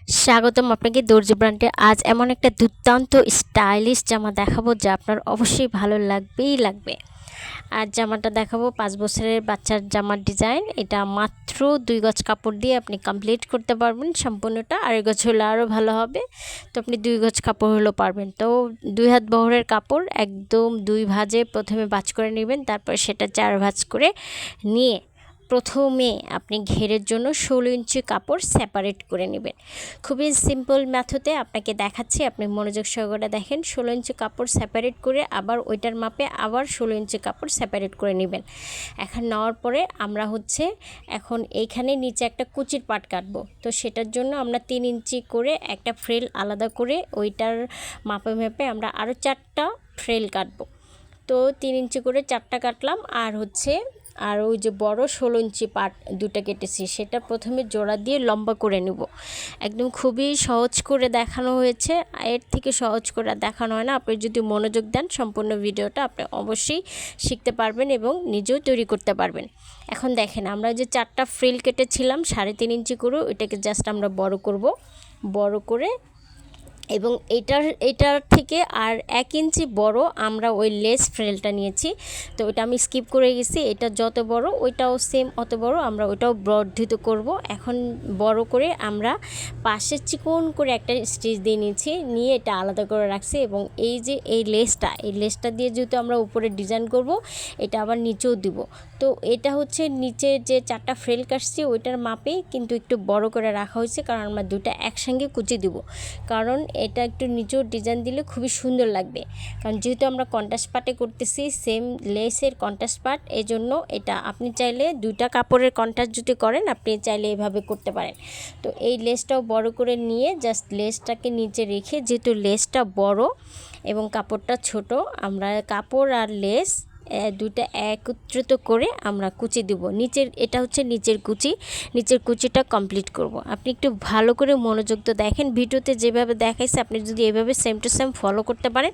স্বাগতম আপনাকে দর্জি ব্র্যান্ডে। আজ এমন একটা দুর্দান্ত স্টাইলিশ জামা দেখাবো যা আপনার অবশ্যই ভালো লাগবেই লাগবে। আর জামাটা দেখাবো 5 বছরের বাচ্চার জামার ডিজাইন। এটা মাত্র 2 গজ কাপড় দিয়ে আপনি কমপ্লিট করতে পারবেন সম্পূর্ণটা। 2.5 গজ হলে আরও ভালো হবে। তো আপনি 2 গজ কাপড় হলেও পারবেন। তো 2 হাত বহরের কাপড় একদম 2 ভাঁজে প্রথমে ভাঁজ করে নেবেন, তারপর সেটা 4 ভাঁজ করে নিয়ে প্রথমে আপনি ঘেরের জন্য 16 ইঞ্চি কাপড় সেপারেট করে নেবেন। খুবই সিম্পল মেথডে আপনাকে দেখাচ্ছি, আপনি মনোযোগ সহকারে দেখেন। 16 ইঞ্চি কাপড় সেপারেট করে আবার ওইটার মাপে আবার 16 ইঞ্চি কাপড় সেপারেট করে নেবেন। এখন নেওয়ার পরে আমরা এখন এইখানে নিচে একটা কুচির পাট কাটবো। তো সেটার জন্য আমরা 3 ইঞ্চি করে একটা ফ্রেল আলাদা করে ওইটার মাপে মাপে আমরা আরও 4টা ফ্রেল কাটবো। তো 3 ইঞ্চি করে 4টা কাটলাম। আর ওই যে বড় 16 ইঞ্চি পাট 2টা কেটেছি, সেটা প্রথমে জোড়া দিয়ে লম্বা করে নেব। একদম খুবই সহজ করে দেখানো হয়েছে, এর থেকে সহজ করে দেখানো হয় না। আপনি যদি মনোযোগ দেন সম্পূর্ণ ভিডিওটা আপনি অবশ্যই শিখতে পারবেন এবং নিজেও তৈরি করতে পারবেন। এখন দেখেন, আমরা যে 4টা ফ্রিল কেটেছিলাম 3.5 ইঞ্চি করে, ওইটাকে জাস্ট আমরা বড় করব। বড় করে এবং এটার থেকে আর 1 ইঞ্চি বড় আমরা ওই লেস ফ্রেলটা নিয়েছি। তো ওটা আমি স্কিপ করে গেছি। এটা যত বড় ওইটাও সেম অত বড় আমরা ওইটাও বর্ধিত করব। এখন বড় করে আমরা পাশে চিকন করে একটা স্টিচ দিয়ে নিয়েছি, নিয়ে এটা আলাদা করে রাখছি। এবং এই যে এই লেসটা দিয়ে যেহেতু আমরা উপরে ডিজাইন করব, এটা আবার নিচেও দিব। তো এটা নিচে যে 4টা ফ্রেল কাটছি ওইটার মাপে কিন্তু একটু বড় করে রাখা হয়েছে, কারণ আমরা দুটা একসঙ্গে কুচি দিব। কারণ এটা একটু নিচেও ডিজাইন দিলে খুবই সুন্দর লাগবে, কারণ যেহেতু আমরা কন্ট্রাস্ট পাটে করতেছি, সেম লেসের কন্ট্রাস্ট পাট, এজন্য এটা আপনি চাইলে 2টা কাপড়ের কন্ট্রাস্ট যদি করেন আপনি চাইলে এভাবে করতে পারেন। তো এই লেসটাও বড় করে নিয়ে জাস্ট লেসটাকে নিচে রেখে, যেহেতু লেসটা বড় এবং কাপড়টা ছোট, আমরা কাপড় আর লেস দুটা একত্রিত করে আমরা কুচি দেব। এটা নিচের কুচিটা কমপ্লিট করব। আপনি একটু ভালো করে মনোযোগ তো দেখেন, ভিডিওতে যেভাবে দেখাইছে আপনি যদি এভাবে সেম টু সেম ফলো করতে পারেন,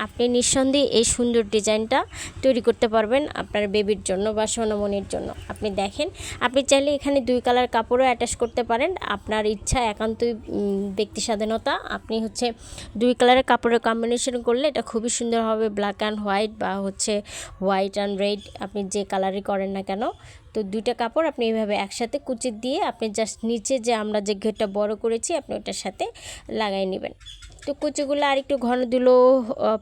আপনি নিঃসন্দেহে এই সুন্দর ডিজাইনটা তৈরি করতে পারবেন আপনার বেবির জন্য বা সোনামণির জন্য। আপনি দেখেন, আপনি চাইলে এখানে 2 কালার কাপড়ও অ্যাটাচ করতে পারেন, আপনার ইচ্ছা, একান্তই ব্যক্তি স্বাধীনতা। আপনি 2 কালারের কাপড়ের কম্বিনেশন করলে এটা খুবই সুন্দর হবে, ব্ল্যাক অ্যান্ড হোয়াইট বা হোয়াইট অ্যান্ড রেড, আপনি যে কালারই করেন না কেন। তো 2টা কাপড় আপনি এইভাবে একসাথে কুচি দিয়ে আপনি জাস্ট নিচে যে আমরা যে ঘেরটা বড় করেছি আপনি ওটার সাথে লাগাই নেবেন। তো কুচিগুলো আর একটু ঘন দিলেও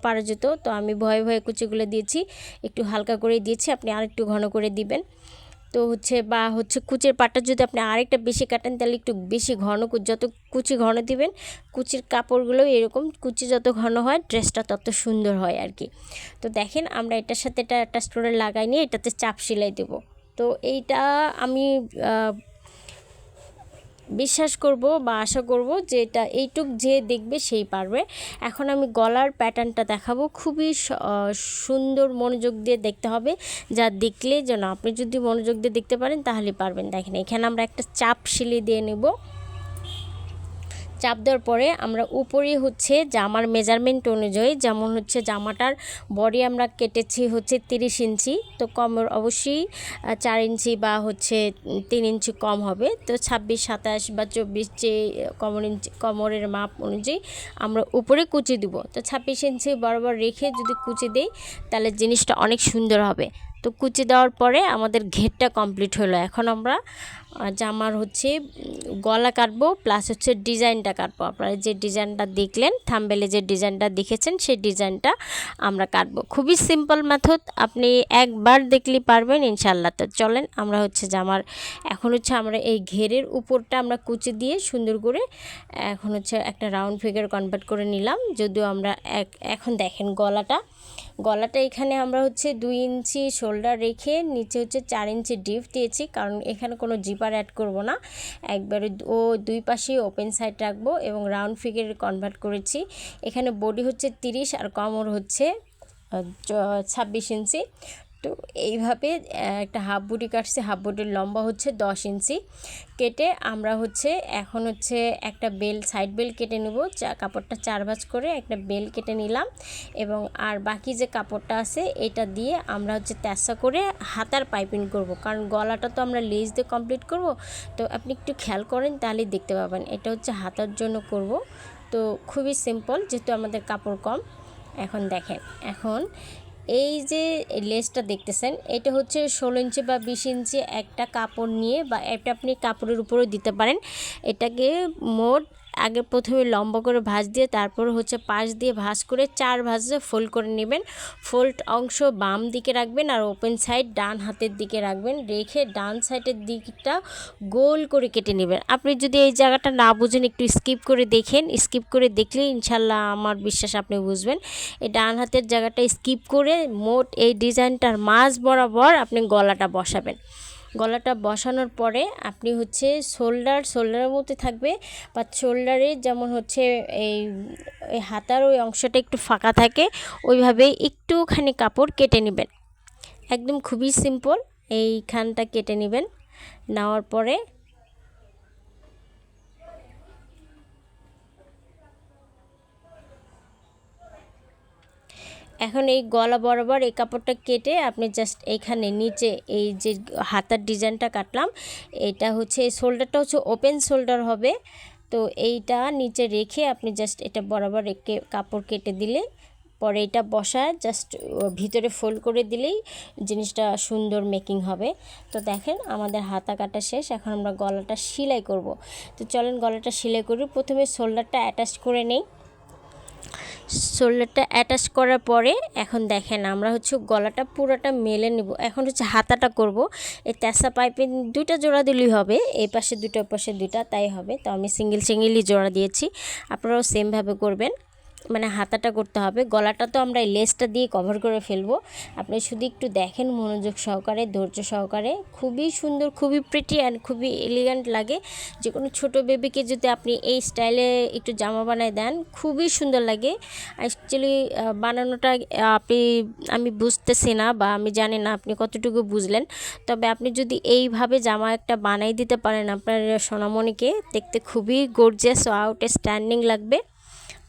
পারা যেত, তো আমি ভয়ে ভয়ে কুচিগুলো দিয়েছি, একটু হালকা করে দিয়েছি, আপনি আর একটু ঘন করে দিবেন। তো কুচির পাটটা যদি আপনি আরেকটা বেশি কাটেন তাহলে একটু বেশি ঘন, যত কুচি ঘন দিবেন কুচির কাপড়গুলো এরকম, কুচি যত ঘন হয় ড্রেসটা তত সুন্দর হয় আর কি। তো দেখেন, আমরা এটার সাথে এটা অ্যাটাচ করে লাগাই নিয়ে এটাতে চাপ সেলাই দেব। তো এইটা আমি বিশ্বাস করব বা আশা করব যে এটা এইটুক যে দেখবে সেই পারবে। এখন আমি গলার প্যাটার্নটা দেখাবো, খুবই সুন্দর, মনোযোগ দিয়ে দেখতে হবে, যা দেখলে যেন আপনি যদি মনোযোগ দিয়ে দেখতে পারেন তাহলে পারবেন। দেখেন, এখানে আমরা একটা চাপ সেলাই দিয়ে নেব। চাপ দেওয়ার পরে আমরা উপরে জামার মেজারমেন্ট অনুযায়ী, যেমন জামাটার বডি আমরা কেটেছি 30 ইঞ্চি, তো কমর অবশ্যই 4 ইঞ্চি বা 3 ইঞ্চি কম হবে। তো 26, 27 বা 24 যে কমরের মাপ অনুযায়ী আমরা উপরে কুচি দিব। তো 26 ইঞ্চি বরাবর রেখে যদি কুচি দেই তাহলে জিনিসটা অনেক সুন্দর হবে। তো কুচি দেওয়ার পরে আমাদের ঘেরটা কমপ্লিট হলো। এখন আমরা জামার গলা কাটবো, প্লাস ডিজাইনটা কাটবো। আপনারা যে ডিজাইনটা দেখলেন, থাম্বনেলে যে ডিজাইনটা দেখেছেন সেই ডিজাইনটা আমরা কাটবো। খুবই সিম্পল মেথড, আপনি একবার দেখলেই পারবেন ইনশাল্লাহ। তো চলেন, আমরা জামার এখন আমরা এই ঘেরের উপরটা আমরা কুচি দিয়ে সুন্দর করে এখন একটা রাউন্ড ফিগার কনভার্ট করে নিলাম। যদিও আমরা এখন দেখেন গলাটা এখানে আমরা 2 ইঞ্চি শোল্ডার রেখে নিচে 4 ইঞ্চি ডিপ দিয়েছি, কারণ এখানে কোনো জিপার অ্যাড করব না, একবারে দুই পাশে ওপেন সাইড রাখবো এবং রাউন্ড ফিগারে কনভার্ট করেছি। এখানে বডি 30 আর কমর 26 ইঞ্চি। তো এইভাবে একটা হাফ বডি কাটছি, হাফ বডির লম্বা হচ্ছে 10 ইঞ্চি কেটে আমরা হচ্ছে এখন হচ্ছে একটা বেল, সাইড বেল কেটে নেব। কাপড়টা 4 ভাঁজ করে একটা বেল কেটে নিলাম এবং আর বাকি যে কাপড়টা আছে এটা দিয়ে আমরা হচ্ছে তেসা করে হাতার পাইপিং করব, কারণ গলাটা তো আমরা লেস দিয়ে কমপ্লিট করব। তো আপনি একটু খেয়াল করেন তাহলেই দেখতে পাবেন। এটা হচ্ছে হাতার জন্য করব। তো খুবই সিম্পল যেহেতু আমাদের কাপড় কম। এখন দেখেন, এখন এই যে লেসটা দেখতেছেন এটা হচ্ছে 16 ইঞ্চি বা 20 ইঞ্চি একটা কাপড় নিয়ে, বা এটা আপনি কাপড়ের উপরেও দিতে পারেন। এটাকে মোট আগে প্রথমে লম্বা করে ভাঁজ দিয়ে তারপর হচ্ছে পাশ দিয়ে ভাঁজ করে 4 ভাঁজে ফোল্ড করে নেবেন। ফোল্ড অংশ বাম দিকে রাখবেন আর ওপেন সাইড ডান হাতের দিকে রাখবেন, রেখে ডান সাইডের দিকটা গোল করে কেটে নেবেন। আপনি যদি এই জায়গাটা না বুঝেন একটু স্কিপ করে দেখেন, স্কিপ করে দেখলে ইনশাল্লাহ আমার বিশ্বাস আপনি বুঝবেন। এই ডান হাতের জায়গাটা স্কিপ করে মোট এই ডিজাইনটার মাঝ বরাবর আপনি গলাটা বসাবেন। গলাটা বসানোর পরে আপনি হচ্ছে শোল্ডারের মধ্যে থাকবে, বা শোল্ডারে যেমন হচ্ছে এই হাতার ওই অংশটা একটু ফাঁকা থাকে ওইভাবে একটুখানি কাপড় কেটে নেবেন। একদম খুবই সিম্পল, এইখানটা কেটে নেবেন। নেওয়ার পরে এখন এই গলা বরাবর এই কাপড়টা কেটে আপনি জাস্ট এইখানে নিচে এই যে হাতার ডিজাইনটা কাটলাম, এটা হচ্ছে এই শোল্ডারটা হচ্ছে ওপেন শোল্ডার হবে। তো এইটা নিচে রেখে আপনি জাস্ট এটা বরাবর রেখে কাপড় কেটে দিলে পরে এটা বসায় জাস্ট ভিতরে ফোল্ড করে দিলেই জিনিসটা সুন্দর মেকিং হবে। তো দেখেন আমাদের হাতা কাটা শেষ, এখন আমরা গলাটা সেলাই করব। তো চলেন গলাটা সেলাই করি। প্রথমে শোল্ডারটা অ্যাটাচ করে নেই। শোল্ডারটা অ্যাটাচ করার পরে এখন দেখেন আমরা হচ্ছে গলাটা পুরোটা মেলে নেব। এখন হচ্ছে হাতাটা করব। এই তেসা পাইপে 2টা জোড়া দিলেই হবে, এই পাশে 2টা ওই পাশে 2টা, তাই হবে। তো আমি সিঙ্গেলই জোড়া দিয়েছি, আপনারাও সেমভাবে করবেন। মানে হাতাটা করতে হবে, গলাটা তো আমরা এই লেসটা দিয়ে কভার করে ফেলবো। আপনি শুধু একটু দেখেন মনোযোগ সহকারে, ধৈর্য সহকারে। খুবই সুন্দর, খুবই প্রিটি অ্যান্ড খুবই এলিগেন্ট লাগে। যে কোনো ছোটো বেবিকে যদি আপনি এই স্টাইলে একটু জামা বানায় দেন খুবই সুন্দর লাগে। অ্যাকচুয়ালি বানানোটা আমি বুঝতেছি না, বা আমি জানি না আপনি কতটুকু বুঝলেন। তবে আপনি যদি এইভাবে জামা একটা বানাই দিতে পারেন আপনার সোনামণিকে, দেখতে খুবই গর্জিয়াস ও আউটস্ট্যান্ডিং লাগবে।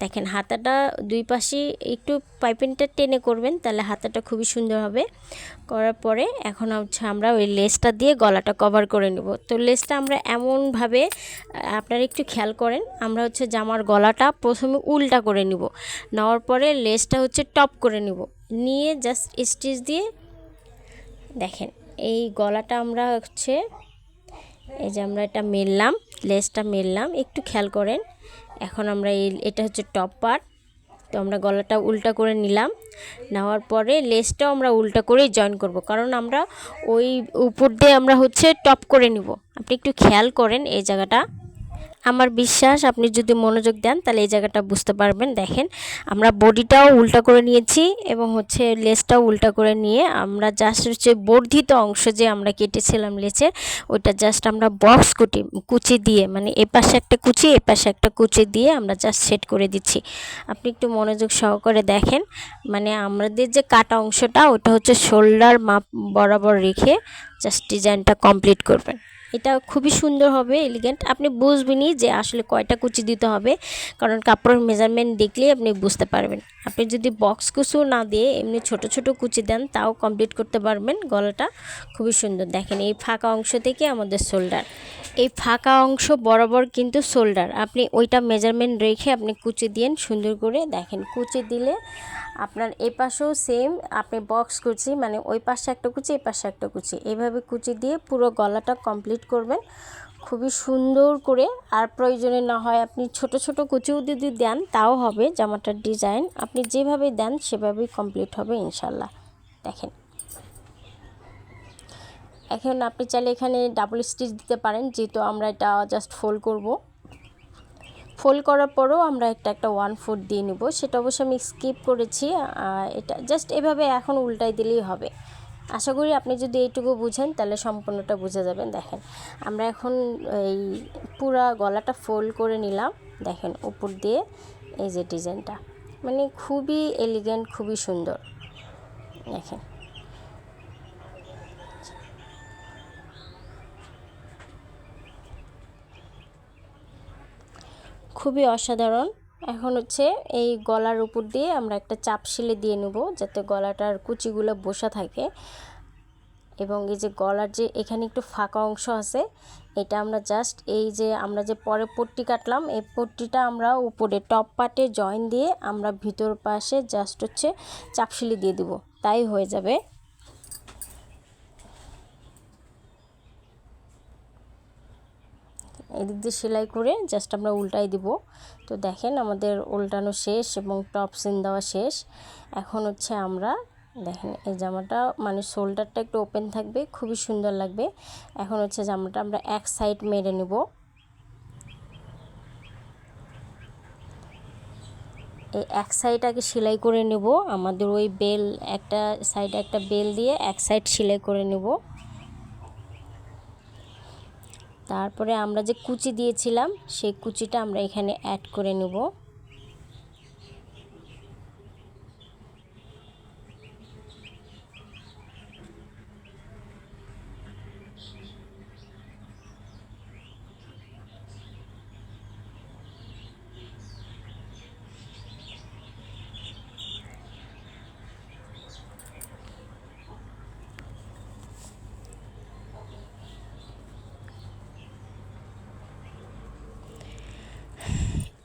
দেখেন হাতাটা দুই পাশে একটু পাইপিংটা টেনে করবেন, তাহলে হাতাটা খুবই সুন্দর হবে। করার পরে এখন হচ্ছে আমরা ওই লেসটা দিয়ে গলাটা কভার করে নেব। তো লেসটা আমরা এমনভাবে, আপনারা একটু খেয়াল করেন, আমরা হচ্ছে জামার গলাটা প্রথমে উল্টা করে নিব, নেওয়ার পরে লেসটা হচ্ছে টপ করে নিব, নিয়ে জাস্ট স্টিচ দিয়ে দেখেন এই গলাটা আমরা হচ্ছে এই যে আমরা এটা মেললাম, লেসটা মেললাম, একটু খেয়াল করেন। এখন আমরা এটা হচ্ছে টপ পার্ট। তো আমরা গলাটা উল্টা করে নিলাম, নেওয়ার পরে লেসটাও আমরা উল্টা করেই জয়েন করব, কারণ আমরা ওই উপর দিয়ে আমরা হচ্ছে টপ করে নিব। আপনি একটু খেয়াল করেন এই জায়গাটা, আমার বিশ্বাস আপনি যদি মনোযোগ দেন তাহলে এই জায়গাটা বুঝতে পারবেন। দেখেন আমরা বডিটাও উল্টা করে নিয়েছি এবং হচ্ছে লেসটাও উল্টা করে নিয়ে আমরা জাস্ট হচ্ছে বর্ধিত অংশ যে আমরা কেটেছিলাম লেসের, ওইটা জাস্ট আমরা বক্স কুচি দিয়ে, মানে এ পাশে একটা কুচি এ পাশে একটা কুচি দিয়ে আমরা জাস্ট সেট করে দিচ্ছি। আপনি একটু মনোযোগ সহকারে দেখেন, মানে আমাদের যে কাটা অংশটা ওটা হচ্ছে শোল্ডার মাপ বরাবর রেখে জাস্ট ডিজাইনটা কমপ্লিট করবেন। এটা খুবই সুন্দর হবে, এলিগেন্ট। আপনি বুঝবেনই যে আসলে কয়টা কুচি দিতে হবে, কারণ কাপড়ের মেজারমেন্ট দেখলেই আপনি বুঝতে পারবেন। আপনি যদি বক্স কুচি না দিয়ে এমনি ছোট ছোট কুচি দেন তাও কমপ্লিট করতে পারবেন। গলাটা খুবই সুন্দর। দেখেন এই ফাঁকা অংশ থেকে আমাদের শোল্ডার, এই ফাঁকা অংশ বরাবর কিন্তু শোল্ডার, আপনি ওইটা মেজারমেন্ট রেখে আপনি কুচি দিন সুন্দর করে। দেখেন কুচি দিলে আপনার এই পাশেও সেম, আপনি বক্স কুচি মানে ওই পাশে একটা কুচি এই পাশে একটা কুচি, এইভাবে কুচি দিয়ে পুরো গলাটা কমপ্লিট করবেন খুবই সুন্দর করে। আর প্রয়োজনে না হয় আপনি ছোট ছোট কুচিও যদি দেন তাও হবে। জামাটার ডিজাইন আপনি যেভাবে দেন সেভাবেই কমপ্লিট হবে ইনশাল্লাহ। দেখেন এখন আপনি চাইলে এখানে ডাবল স্টিচ দিতে পারেন, যেহেতু আমরা এটা জাস্ট ফোল্ড করব। ফোল্ড করার পরেও আমরা একটা 1/4 দিয়ে নেব, সেটা অবশ্য আমি স্কিপ করেছি। এটা জাস্ট এভাবে এখন উল্টাই দিলেই হবে। আশা করি আপনি যদি এইটুকু বুঝেন তাহলে সম্পূর্ণটা বুঝে যাবেন। দেখেন আমরা এখন এই পুরা গলাটা ফোল্ড করে নিলাম। দেখেন উপর দিয়ে এই যে ডিজাইনটা, মানে খুবই এলিগেন্ট, খুবই সুন্দর। দেখেন খুবই অসাধারণ। এখন হচ্ছে এই গলার উপর দিয়ে আমরা একটা চাপ সেলাই দিয়ে নেব, যাতে গলাটার কুচিগুলো বসা থাকে। এবং এই যে গলার যে এখানে একটু ফাঁকা অংশ আছে, এটা আমরা জাস্ট এই যে আমরা যে পরে পট্টি কাটলাম, এই পট্টিটা আমরা উপরে টপ পার্টে জয়েন দিয়ে আমরা ভিতর পাশে জাস্ট হচ্ছে চাপ সেলাই দিয়ে দেব, তাই হয়ে যাবে। এদিক দিয়ে সেলাই করে জাস্ট আমরা উল্টাই দিব। তো দেখেন আমাদের উল্টানো শেষ এবং টপ সিন দেওয়া শেষ। এখন হচ্ছে আমরা দেখেন এই জামাটা মানে শোল্ডারটা একটু ওপেন থাকবে, খুবই সুন্দর লাগবে। এখন হচ্ছে জামাটা আমরা এক সাইড মেরে নেব। এই এক সাইড আগে সেলাই করে নেব, আমাদের ওই বেল একটা সাইডে একটা বেল দিয়ে এক সাইড সেলাই করে নেব। তারপরে আমরা যে কুচি দিয়েছিলাম সেই কুচিটা আমরা এখানে অ্যাড করে নেব।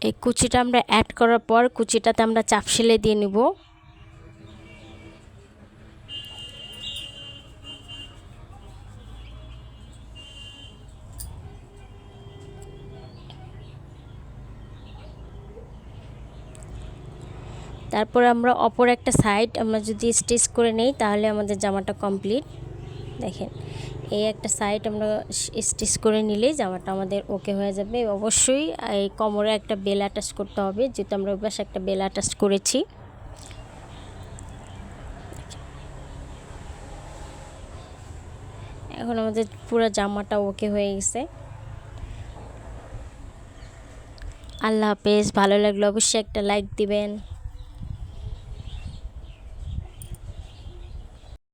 এই কুচিটা আমরা অ্যাড করার পর কুচিটাতে আমরা চাপ সেলাই দিয়ে নেব। তারপর আমরা অপর একটা সাইড আমরা যদি স্টিচ করে নেই তাহলে আমাদের জামাটা কমপ্লিট। দেখেন এই একটা সাইড আমরা স্টিচ করে নিলেই জামাটা আমাদের ওকে হয়ে যাবে। অবশ্যই এই কোমরে একটা বেল অ্যাটাচ করতে হবে, যেহেতু আমরা ওই পাশে একটা বেল অ্যাটাচ করেছি। এখন আমাদের পুরো জামাটা ওকে হয়ে গেছে। আল্লাহ হাফেজ। ভালো লাগলে অবশ্যই একটা লাইক দিবেন।